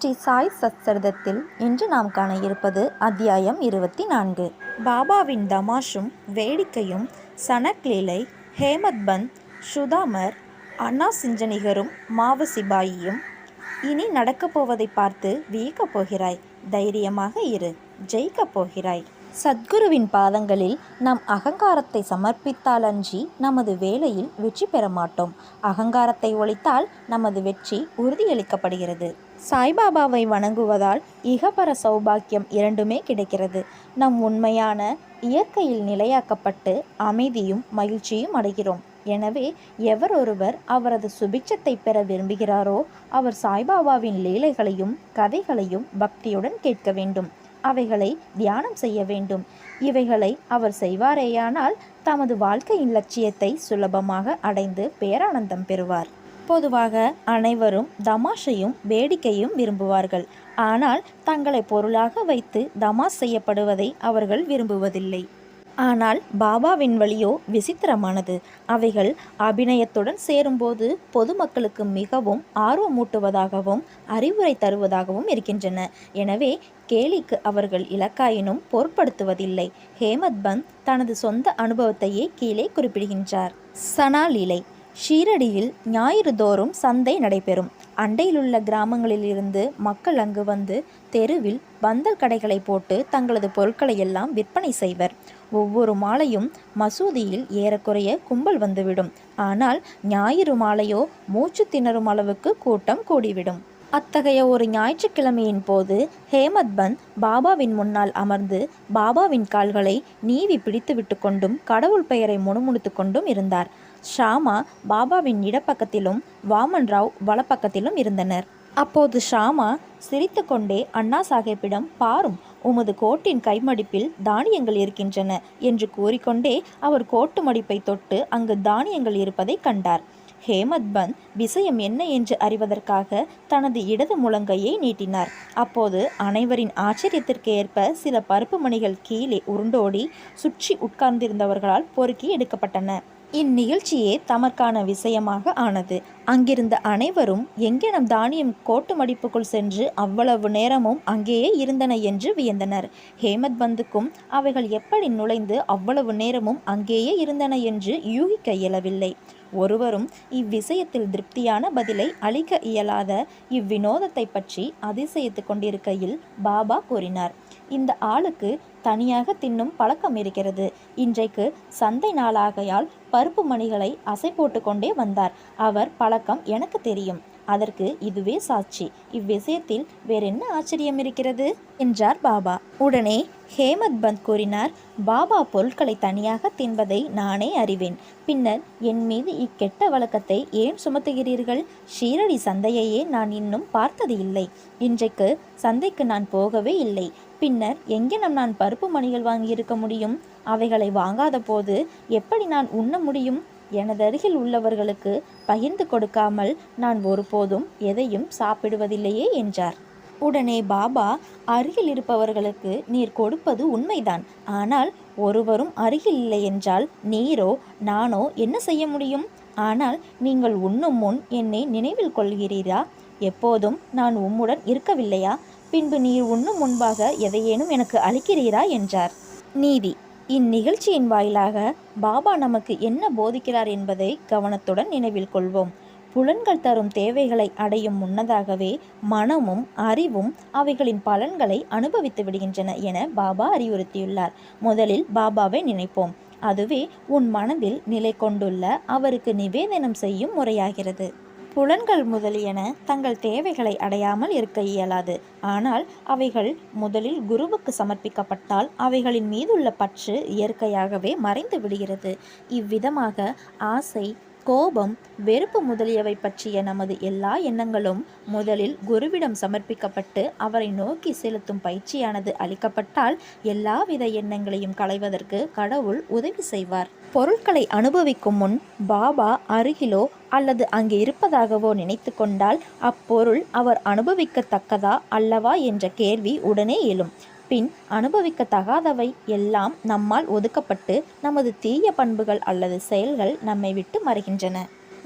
ஸ்ரீ சாய் சத்சரிதத்தில் இன்று நாம் காண இருப்பது அத்தியாயம் 24. பாபாவின் தமாஷும் வேடிக்கையும், சனக் லீலை, ஹேமத் பந்த், சுதாமர், அண்ணா சிஞ்சனிகரும் மாவசிபாயியும். இனி நடக்கப் போவதை பார்த்து வியக்கப் போகிறாய். தைரியமாக இரு, ஜெயிக்கப் போகிறாய். சத்குருவின் பாதங்களில் நம் அகங்காரத்தை சமர்ப்பித்தாலன்றி நமது வேலையில் வெற்றி பெற மாட்டோம். அகங்காரத்தை ஒழித்தால் நமது வெற்றி உறுதியளிக்கப்படுகிறது. சாய்பாபாவை வணங்குவதால் இகபர சௌபாக்கியம் இரண்டுமே கிடைக்கிறது. நம் உண்மையான இயற்கையில் நிலையாக்கப்பட்டு அமைதியும் மகிழ்ச்சியும் அடைகிறோம். எனவே எவர் ஒருவர் அவரது சுபிட்சத்தை பெற விரும்புகிறாரோ அவர் சாய்பாபாவின் லீலைகளையும் கதைகளையும் பக்தியுடன் கேட்க வேண்டும். அவைகளை தியானம் செய்ய வேண்டும். இவைகளை அவர் செய்வாரேயானால் தமது வாழ்க்கையின் லட்சியத்தை சுலபமாக அடைந்து பேரானந்தம் பெறுவார். பொதுவாக அனைவரும் தமாஷையும் வேடிக்கையும் விரும்புவார்கள். ஆனால் தங்களை பொருளாக வைத்து தமாஷ் செய்யப்படுவதை அவர்கள் விரும்புவதில்லை. ஆனால் பாபாவின் வழியோ விசித்திரமானது. அவைகள் அபிநயத்துடன் சேரும்போது பொதுமக்களுக்கு மிகவும் ஆர்வமூட்டுவதாகவும் அறிவுரை தருவதாகவும் இருக்கின்றன. எனவே கேலிக்கு அவர்கள் இலக்காயினும் பொருட்படுத்துவதில்லை. ஹேமத் பந்த் தனது சொந்த அனுபவத்தையே கீழே குறிப்பிடுகின்றார். சனா லீலை. ஷீரடியில் ஞாயிறு தோறும் சந்தை நடைபெறும். அண்டையிலுள்ள கிராமங்களிலிருந்து மக்கள் அங்கு வந்து தெருவில் பந்தல் கடைகளை போட்டு தங்களது பொருட்களை எல்லாம் விற்பனை செய்வர். ஒவ்வொரு மாலையும் மசூதியில் ஏறக்குறைய கும்பல் வந்துவிடும். ஆனால் ஞாயிறு மாலையோ மூச்சு திணறும் அளவுக்கு கூட்டம் கூடிவிடும். அத்தகைய ஒரு ஞாயிற்றுக்கிழமையின் போது ஹேமத் பந்த் பாபாவின் முன்னால் அமர்ந்து பாபாவின் கால்களை நீவி பிடித்து விட்டு கொண்டும் கடவுள் பெயரை முணுமுணுத்து கொண்டும் இருந்தார். ஷாமா பாபாவின் இடப்பக்கத்திலும் வாமன் ராவ் வலப்பக்கத்திலும் இருந்தனர். அப்போது ஷாமா சிரித்து கொண்டே அண்ணா சாஹேப்பிடம், பாரும், உமது கோட்டின் கைமடிப்பில் தானியங்கள் இருக்கின்றன என்று கூறிக்கொண்டே அவர் கோட்டு மடிப்பை தொட்டு அங்கு தானியங்கள் இருப்பதை கண்டார். ஹேமத் பந்த் விஷயம் என்ன என்று அறிவதற்காக தனது இடது முழங்கையை நீட்டினார். அப்போது அனைவரின் ஆச்சரியத்திற்கு ஏற்ப சில பருப்பு மணிகள் கீழே உருண்டோடி சுற்றி உட்கார்ந்திருந்தவர்களால் பொறுக்கி எடுக்கப்பட்டன. இந்நிகழ்ச்சியே தமக்கான விஷயமாக ஆனது. அங்கிருந்த அனைவரும் எங்கெனம் தானியம் கோட்டு மடிப்புக்குள் சென்று அவ்வளவு நேரமும் அங்கேயே இருந்தன என்று வியந்தனர். ஹேமத் பந்துக்கும் அவைகள் எப்படி நுழைந்து அவ்வளவு நேரமும் அங்கேயே இருந்தன என்று யூகிக்க இயலவில்லை. ஒருவரும் இவ்விஷயத்தில் திருப்தியான பதிலை அளிக்க இயலாத இவ்வினோதத்தை பற்றி அதிசயித்து கொண்டிருக்கையில் பாபா கூறினார், இந்த ஆளுக்கு தனியாக தின்னும் பழக்கம் இருக்கிறது. இன்றைக்கு சந்தை நாளாகையால் பருப்பு மணிகளை அசை போட்டு கொண்டே வந்தார். அவர் பழக்கம் எனக்கு தெரியும். அதற்கு இதுவே சாட்சி. இவ்விஷயத்தில் வேறென்ன ஆச்சரியம் இருக்கிறது என்றார் பாபா. உடனே ஹேமத் பந்த் கூறினார், பாபா பொருட்களை தனியாக தின்பதை நானே அறிவேன். பின்னர் என் மீது இக்கெட்ட வழக்கத்தை ஏன் சுமத்துகிறீர்கள்? ஷீரடி சந்தையையே நான் இன்னும் பார்த்தது இல்லை. இன்றைக்கு சந்தைக்கு நான் போகவே இல்லை. பின்னர் எங்கெனம் நான் பருப்பு மணிகள் வாங்கியிருக்க முடியும்? அவைகளை வாங்காத போது எப்படி நான் உண்ண முடியும்? எனது அருகில் உள்ளவர்களுக்கு பகிர்ந்து கொடுக்காமல் நான் ஒருபோதும் எதையும் சாப்பிடுவதில்லையே என்றார். உடனே பாபா, அருகில் இருப்பவர்களுக்கு நீர் கொடுப்பது உண்மைதான். ஆனால் ஒருவரும் அருகில் இல்லை என்றால் நீரோ நானோ என்ன செய்ய முடியும்? ஆனால் நீங்கள் உண்ணும் முன் என்னை நினைவில் கொள்கிறீரா? எப்போதும் நான் உம்முடன் இருக்கவில்லையா? பின்பு நீர் உண்ணும் முன்பாக எதையேனும் எனக்கு அளிக்கிறீரா என்றார். நீதி. இந்நிகழ்ச்சியின் வாயிலாக பாபா நமக்கு என்ன போதிக்கிறார் என்பதை கவனத்துடன் நினைவில் கொள்வோம். புலன்கள் தரும் தேவைகளை அடையும் முன்னதாகவே மனமும் அறிவும் அவைகளின் பலன்களை அனுபவித்து விடுகின்றன என பாபா அறிவுறுத்தியுள்ளார். முதலில் பாபாவை நினைப்போம். அதுவே உன் மனதில் நிலை கொண்டுள்ள அவருக்கு நிவேதனம் செய்யும் முறையாகிறது. புலன்கள் முதலியன தங்கள் தேவைகளை அடையாமல் இருக்க இயலாது. ஆனால் அவைகள் முதலில் குருவுக்கு சமர்ப்பிக்கப்பட்டால் அவைகளின் மீதுள்ள பற்று இயற்கையாகவே மறைந்து விடுகிறது. இவ்விதமாக ஆசை, கோபம், வெறுப்பு முதலியவை பற்றிய நமது எல்லா எண்ணங்களும் முதலில் குருவிடம் சமர்ப்பிக்கப்பட்டு அவரை நோக்கி செலுத்தும் பயிற்சியானது அளிக்கப்பட்டால் எல்லாவித எண்ணங்களையும் களைவதற்கு கடவுள் உதவி செய்வார். பொருட்களை அனுபவிக்கும் முன் பாபா அருகிலோ அல்லது அங்கே இருப்பதாகவோ நினைத்து கொண்டால் அப்பொருள் அவர் அனுபவிக்கத்தக்கதா அல்லவா என்ற கேள்வி உடனே எழும். பின் அனுபவிக்கத்தகாதவை எல்லாம் நம்மால் ஒதுக்கப்பட்டு நமது தீய பண்புகள் அல்லது செயல்கள் நம்மை விட்டு மறைகின்றன.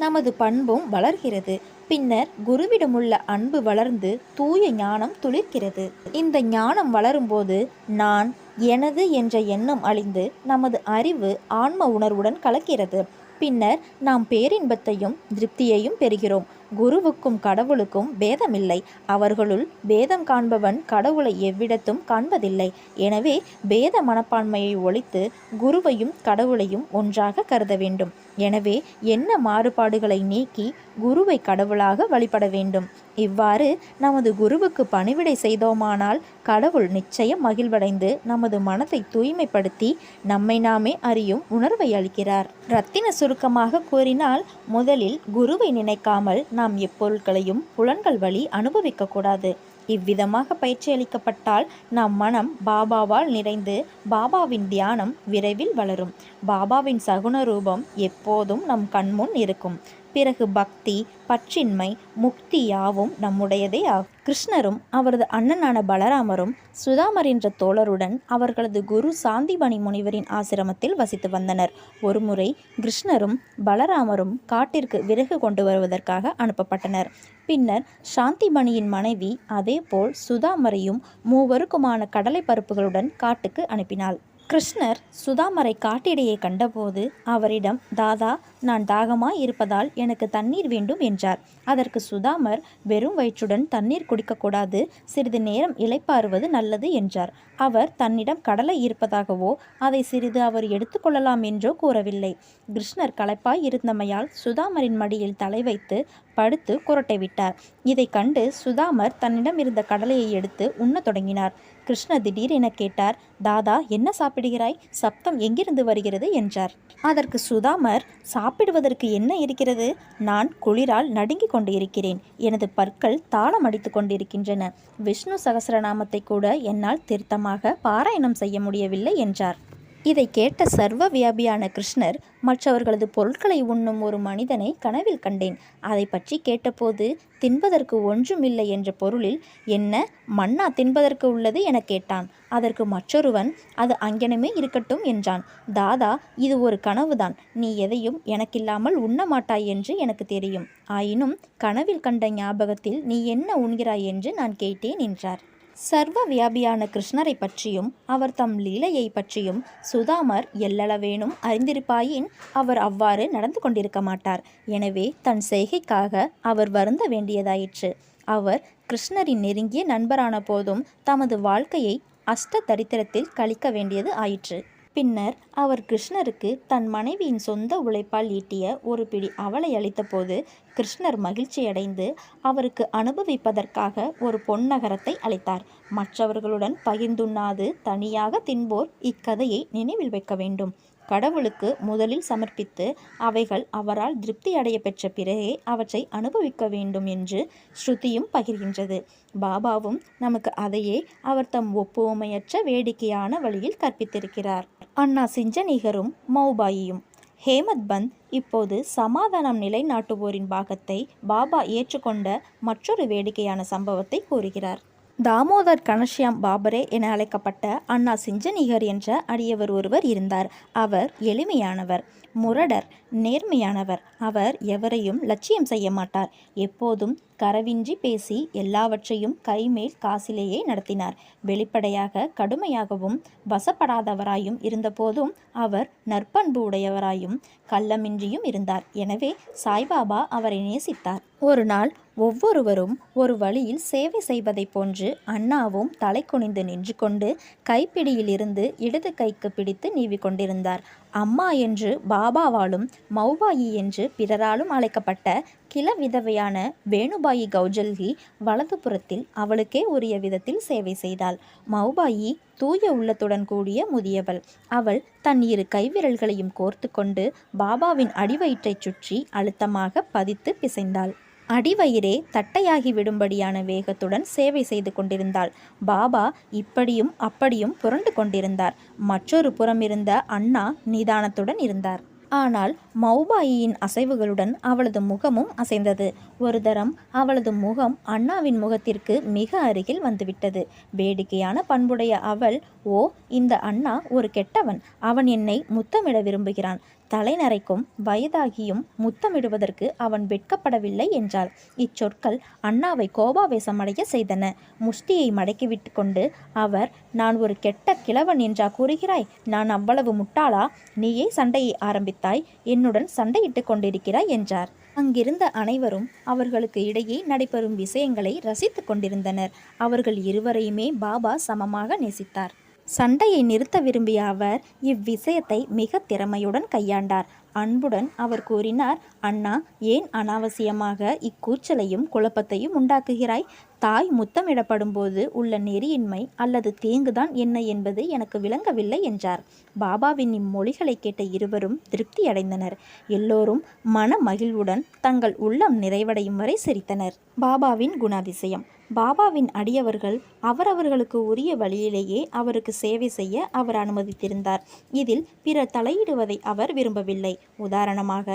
நமது பண்பும் வளர்கிறது. பின்னர் குருவிடமுள்ள அன்பு வளர்ந்து தூய ஞானம் துளிர்க்கிறது. இந்த ஞானம் வளரும்போது நான், எனது என்ற எண்ணம் அழிந்து நமது அறிவு ஆன்ம உணர்வுடன் கலக்கிறது. பின்னர் நாம் பேரின்பத்தையும் திருப்தியையும் பெறுகிறோம். குருவுக்கும் கடவுளுக்கும் பேதமில்லை. அவர்களுள் பேதம் காண்பவன் கடவுளை எவ்விடத்தும் காண்பதில்லை. எனவே பேத மனப்பான்மையை ஒழித்து குருவையும் கடவுளையும் ஒன்றாக கருத வேண்டும். எனவே என்ன மாறுபாடுகளை நீக்கி குருவை கடவுளாக வழிபட வேண்டும். இவ்வாறு நமது குருவுக்கு பணிவிடை செய்தோமானால் கடவுள் நிச்சயம் மகிழ்வடைந்து நமது மனதை தூய்மைப்படுத்தி நம்மை நாமே அறியும் உணர்வை அளிக்கிறார். ரத்தின சுருக்கமாக கூறினால், முதலில் குருவை நினைக்காமல் நாம் எப்பொருட்களையும் புலன்கள் வழி அனுபவிக்கக்கூடாது. இவ்விதமாக பயிற்சி அளிக்கப்பட்டால் நம் மனம் பாபாவால் நிறைந்து பாபாவின் தியானம் விரைவில் வளரும். பாபாவின் சகுன ரூபம் எப்போதும் நம் கண்முன் இருக்கும். பிறகு பக்தி, பற்றின்மை, முக்தி யாவும் நம்முடையதே ஆகும். கிருஷ்ணரும் அவரது அண்ணனான பலராமரும் சுதாமர் என்ற தோழருடன் அவர்களது குரு சாந்திபனி முனிவரின் ஆசிரமத்தில் வசித்து வந்தனர். ஒருமுறை கிருஷ்ணரும் பலராமரும் காட்டிற்கு விறகு கொண்டு வருவதற்காக அனுப்பப்பட்டனர். பின்னர் சாந்திபனியின் மனைவி அதேபோல் சுதாமரையும் மூவருக்குமான கடலை பருப்புகளுடன் காட்டுக்கு அனுப்பினாள். கிருஷ்ணர் சுதாமரை காட்டிடையே கண்டபோது அவரிடம், தாதா, நான் தாகமாய் இருப்பதால் எனக்கு தண்ணீர் வேண்டும் என்றார். அதற்கு சுதாமர், வெறும் வயிற்றுடன் தண்ணீர் குடிக்கக்கூடாது, சிறிது நேரம் இளைப்பாறுவது நல்லது என்றார். அவர் தன்னிடம் கடலை இருப்பதாகவோ அதை சிறிது அவர் எடுத்துக்கொள்ளலாம் என்றோ கூறவில்லை. கிருஷ்ணர் களைப்பாய் இருந்தமையால் சுதாமரின் மடியில் தலை வைத்து படுத்து குரட்டை விட்டார். இதை கண்டு சுதாமர் தன்னிடம் இருந்த கடலையை எடுத்து உண்ணத் தொடங்கினார். கிருஷ்ணர் திடீரென கேட்டார், தாதா, என்ன சாப்பிடுகிறாய்? சப்தம் எங்கிருந்து வருகிறது என்றார். அதற்கு சுதாமர், சாப்பிடுவதற்கு என்ன இருக்கிறது? நான் குளிரால் நடுங்கிக் கொண்டு இருக்கிறேன். எனது பற்கள் தாளம் அடித்து கொண்டிருக்கின்றன. விஷ்ணு சகஸ்ரநாமத்தை கூட என்னால் திருத்தமாக பாராயணம் செய்ய முடியவில்லை என்றார். இதை கேட்ட சர்வ வியாபியான கிருஷ்ணர், மற்றவர்களது பொருட்களை உண்ணும் ஒரு மனிதனை கனவில் கண்டேன். அதை பற்றி கேட்டபோது தின்பதற்கு ஒன்றுமில்லை என்ற பொருளில், என்ன மன்னா தின்பதற்கு உள்ளது என கேட்டான். அதற்கு மற்றொருவன், அது அங்கனமே இருக்கட்டும் என்றான். தாதா, இது ஒரு கனவுதான். நீ எதையும் எனக்கில்லாமல் உண்ண மாட்டாய் என்று எனக்கு தெரியும். ஆயினும் கனவில் கண்ட ஞாபகத்தில் நீ என்ன உண்கிறாய் என்று நான் கேட்டேன் என்றார். சர்வ வியாபியான கிருஷ்ணரை பற்றியும் அவர் தம் லீலையை பற்றியும் சுதாமர் எல்லளவேனும் அறிந்திருப்பாயின் அவர் அவ்வாறு நடந்து கொண்டிருக்க மாட்டார். எனவே தன் செய்கைக்காக அவர் வருந்த வேண்டியதாயிற்று. அவர் கிருஷ்ணரின் நெருங்கிய நண்பரான போதும் தமது வாழ்க்கையை அஷ்ட தரித்திரத்தில் கழிக்க வேண்டியது ஆயிற்று. பின்னர் அவர் கிருஷ்ணருக்கு தன் மனைவியின் சொந்த உழைப்பால் ஈட்டிய ஒரு பிடி அவலை அளித்தபோது கிருஷ்ணர் மகிழ்ச்சியடைந்து அவருக்கு அனுபவிப்பதற்காக ஒரு பொன்னகரத்தை அளித்தார். மற்றவர்களுடன் பகிர்ந்துண்ணாது தனியாக தின்போர் இக்கதையை நினைவில் வைக்க வேண்டும். கடவுளுக்கு முதலில் சமர்ப்பித்து அவைகள் அவரால் திருப்தி அடைய பெற்ற பிறகே அவற்றை அனுபவிக்க வேண்டும் என்று ஸ்ருதியும் பகிர்கின்றது. பாபாவும் நமக்கு அதையே அவர் தம் ஒப்புமையற்ற வேடிக்கையான வழியில் கற்பித்திருக்கிறார். அண்ணா சிஞ்சனிகரும் மௌபாயியும். ஹேமத் பந்த் இப்போது சமாதானம் நிலைநாட்டுவோரின் பாகத்தை பாபா ஏற்றுக்கொண்ட மற்றொரு வேடிக்கையான சம்பவத்தை கூறுகிறார். தாமோதர் கணஷ்யாம் பாபரே என அழைக்கப்பட்ட அண்ணா சிஞ்சனிகர் என்ற அடியவர் ஒருவர் இருந்தார். அவர் எளிமையானவர், முரடர், நேர்மையானவர். அவர் எவரையும் லட்சியம் செய்ய மாட்டார். எப்போதும் கரவின்றி பேசி எல்லாவற்றையும் கைமேல் காசிலேயே நடத்தினார். வெளிப்படையாக கடுமையாகவும் வசப்படாதவராயும் இருந்தபோதும் அவர் நற்பண்பு உடையவராயும் கள்ளமின்றியும் இருந்தார். எனவே சாய்பாபா அவரை நேசித்தார். ஒரு நாள் ஒவ்வொருவரும் ஒரு வழியில் சேவை செய்வதைப் போன்று அண்ணாவும் தலை குனிந்து நின்று கொண்டு கைப்பிடியில் இருந்து இடது கைக்கு பிடித்து நீவி கொண்டிருந்தார். அம்மா என்று பாபாவாலும் மௌபாயி என்று பிறராலும் அழைக்கப்பட்ட கிள விதவையான வேணுபாயி கௌஜல்கி வலது புறத்தில் அவளுக்கே உரிய விதத்தில் சேவை செய்தாள். மௌபாயி தூய உள்ளத்துடன் கூடிய முதியவள். அவள் தன் இரு கைவிரல்களையும் கோர்த்து கொண்டு பாபாவின் அடிவயிற்றைச் சுற்றி அழுத்தமாக பதித்து பிசைந்தாள். அடிவயிறே தட்டையாகி விடும்படியான வேகத்துடன் சேவை செய்து கொண்டிருந்தாள். பாபா இப்படியும் அப்படியும் புரண்டு கொண்டிருந்தார். மற்றொரு புறம் இருந்த அண்ணா நிதானத்துடன் இருந்தார். ஆனால் மௌபாயியின் அசைவுகளுடன் அவளது முகமும் அசைந்தது. ஒரு தரம் அவளது முகம் அண்ணாவின் முகத்திற்கு மிக அருகில் வந்துவிட்டது. வேடிக்கையான பண்புடைய அவள், ஓ, இந்த அண்ணா ஒரு கெட்டவன், அவன் என்னை முத்தமிட விரும்புகிறான், தலைநரைக்கும் வயதாகியும் முத்தமிடுவதற்கு அவன் வெட்கப்படவில்லை என்றாள். இச்சொற்கள் அண்ணாவை கோபாவேசமடைய செய்தன. முஷ்டியை மடக்கிவிட்டு கொண்டு அவர், நான் ஒரு கெட்ட கிழவன் என்றா கூறுகிறாய்? நான் அவ்வளவு முட்டாளா? நீயே சண்டையை ஆரம்பித்தாய், என்னுடன் சண்டையிட்டு கொண்டிருக்கிறாய் என்றார். அங்கிருந்த அனைவரும் அவர்களுக்கு இடையே நடைபெறும் விஷயங்களை ரசித்து கொண்டிருந்தனர். அவர்கள் இருவரையுமே பாபா சமமாக நேசித்தார். சண்டையை நிறுத்த விரும்பிய அவர் இவ்விஷயத்தை மிக திறமையுடன் கையாண்டார். அன்புடன் அவர் கூறினார், அண்ணா, ஏன் அனாவசியமாக இக்கூச்சலையும் குழப்பத்தையும் உண்டாக்குகிறாய்? தாய் முத்தமிடப்படும் போது உள்ள நெறியின்மை அல்லது தேங்குதான் என்ன என்பது எனக்கு விளங்கவில்லை என்றார். பாபாவின் இம்மொழிகளை கேட்ட இருவரும் திருப்தியடைந்தனர். எல்லோரும் மன மகிழ்வுடன் தங்கள் உள்ளம் நிறைவடையும் வரை சிரித்தனர். பாபாவின் குணாதிசயம். பாபாவின் அடியவர்கள் அவரவர்களுக்கு உரிய வழியிலேயே அவருக்கு சேவை செய்ய அவர் அனுமதித்திருந்தார். இதில் பிறர் தலையிடுவதை அவர் விரும்பவில்லை. உதாரணமாக,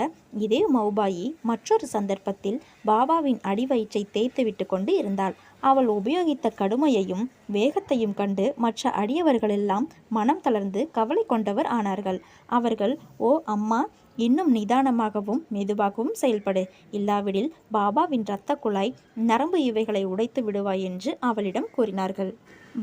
இதே மௌபாயி மற்றொரு சந்தர்ப்பத்தில் பாபாவின் அடிவயிற்றை தேய்த்துவிட்டு கொண்டு இருந்தாள். அவள் உபயோகித்த கடுமையையும் வேகத்தையும் கண்டு மற்ற அடியவர்களெல்லாம் மனம் தளர்ந்து கவலை கொண்டவர் ஆனார்கள். அவர்கள், ஓ அம்மா, இன்னும் நிதானமாகவும் மெதுவாகவும் செயல்படு, இல்லாவிடில் பாபாவின் இரத்த குழாய், நரம்பு இவைகளை உடைத்து விடுவாய் என்று அவளிடம் கூறினார்கள்.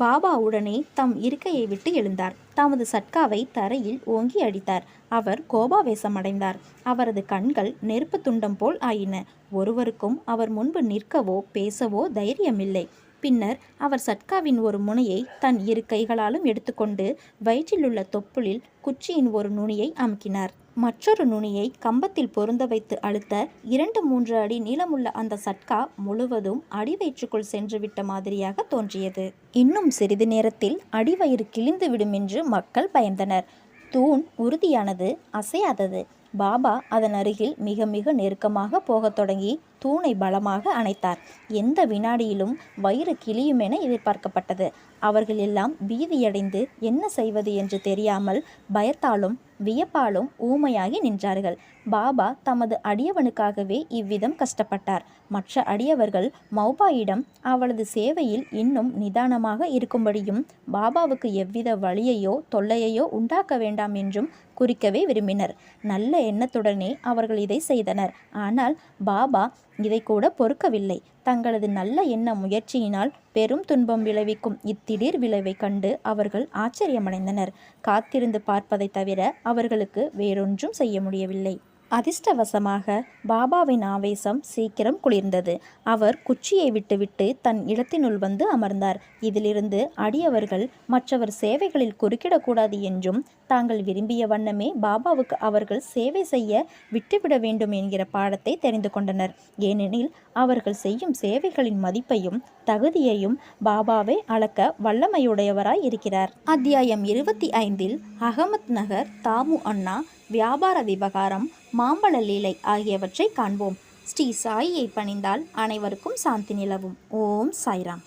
பாபா உடனே தம் இருக்கையை விட்டு எழுந்தார். தமது சட்காவை தரையில் ஓங்கி அடித்தார். அவர் கோபாவேசமடைந்தார். அவரது கண்கள் நெருப்பு துண்டம் போல் ஆயின. ஒருவருக்கும் அவர் முன்பு நிற்கவோ பேசவோ தைரியமில்லை. பின்னர் அவர் சட்காவின் ஒரு முனையை தன் இரு கைகளாலும் எடுத்துக்கொண்டு வயிற்றிலுள்ள தொப்புளில் குச்சியின் ஒரு நுனியை அமுக்கினார். மற்றொரு நுனியை கம்பத்தில் பொருந்த வைத்து அழுத்த 2-3 அடி நீளமுள்ள அந்த சட்கா முழுவதும் அடிவயிற்றுக்குள் சென்றுவிட்ட மாதிரியாக தோன்றியது. இன்னும் சிறிது நேரத்தில் அடிவயிறு கிழிந்து விடும் என்று மக்கள் பயந்தனர். தூண் உறுதியானது, அசையாதது. பாபா அதன் அருகில் மிக மிக நெருக்கமாக போகத் தொடங்கி தூணை பலமாக அணைத்தார். எந்த வினாடியிலும் வயிறு கிளியும் என எதிர்பார்க்கப்பட்டது. அவர்கள் எல்லாம் பீதியடைந்து என்ன செய்வது என்று தெரியாமல் பயத்தாலும் வியப்பாலும் ஊமையாகி நின்றார்கள். பாபா தமது அடியவனுக்காகவே இவ்விதம் கஷ்டப்பட்டார். மற்ற அடியவர்கள் மௌபாயிடம் அவளது சேவையில் இன்னும் நிதானமாக இருக்கும்படியும் பாபாவுக்கு எவ்வித வலியையோ தொல்லையையோ உண்டாக்க வேண்டாம் என்றும் குறிக்கவே விரும்பினர். நல்ல எண்ணத்துடனே அவர்கள் இதை செய்தனர். ஆனால் பாபா இதை கூட பொறுக்கவில்லை. தங்களது நல்ல எண்ண முயற்சியினால் பெரும் துன்பம் விளைவிக்கும் இத்திடீர் விளைவை கண்டு அவர்கள் ஆச்சரியமடைந்தனர். காத்திருந்து பார்ப்பதை தவிர அவர்களுக்கு வேறொன்றும் செய்ய முடியவில்லை. அதிர்ஷ்டவசமாக பாபாவின் ஆவேசம் சீக்கிரம் குளிர்ந்தது. அவர் குச்சியை விட்டுவிட்டு தன் இடத்தினுள் வந்து அமர்ந்தார். இதிலிருந்து அடியவர்கள் மற்றவர் சேவைகளில் குறுக்கிடக்கூடாது என்றும் தாங்கள் விரும்பிய வண்ணமே பாபாவுக்கு அவர்கள் சேவை செய்ய விட்டுவிட வேண்டும் என்கிற பாடத்தை தெரிந்து கொண்டனர். ஏனெனில் அவர்கள் செய்யும் சேவைகளின் மதிப்பையும் தகுதியையும் பாபாவே அளக்க வல்லமையுடையவராய் இருக்கிறார். அத்தியாயம் 25 அகமத் நகர் தாமு அண்ணா வியாபார விவகாரம் மாம்பழ லீலை ஆகியவற்றை காண்போம். ஸ்ரீ சாயியை பணிந்தால் அனைவருக்கும் சாந்தி நிலவும். ஓம் சாய்ராம்.